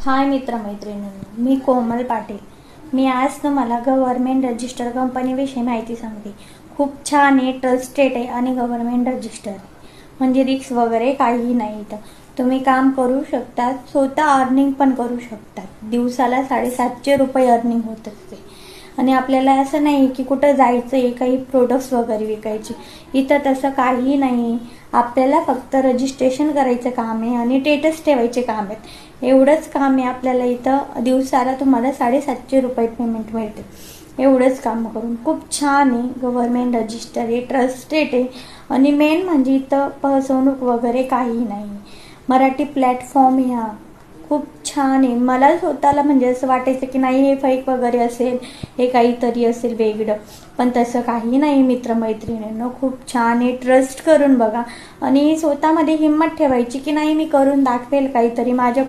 हाय मित्रमैत्रिणींनो, मी कोमल पाटील. मी आज तुम्हाला government register कंपनीविषयी माहिती सांगते. खूप छान आहे, ट्रस्टेड आहे आणि गव्हर्नमेंट रजिस्टर म्हणजे रिक्स वगैरे काहीही नाही. इथं तुम्ही काम करू शकता, स्वतः अर्निंग पण करू शकतात. दिवसाला 750 रुपये अर्निंग होत असते. आणि आपल्याला असं नाही की कुठं जायचं आहे, काही प्रोडक्ट्स वगैरे विकायचे. इथं तसं काहीही नाही. आपल्याला फक्त रजिस्ट्रेशन करायचं काम आहे आणि स्टेटस ठेवायचे काम आहेत. एवढंच काम आहे आपल्याला. इथं दिवसाला तुम्हाला 750 रुपये पेमेंट मिळते. एवढंच काम करून खूप छान आहे. गव्हर्नमेंट रजिस्टर आहे, ट्रस्टेड आहे आणि मेन म्हणजे इथं फसवणूक वगैरे काही नाही. मराठी प्लॅटफॉर्म ह्या खूप छान आहे. मला स्वतःला म्हणजे असं वाटायचं की नाही हे फेक वगैरे असेल, हे काहीतरी असेल वेगळं, पण तसं काही नाही. मित्रमैत्रिणींनो, खूप छान आहे. ट्रस्ट करून बघा आणि स्वतःमध्ये हिंमत ठेवायची की नाही मी करून दाखवेल काहीतरी. माझ्या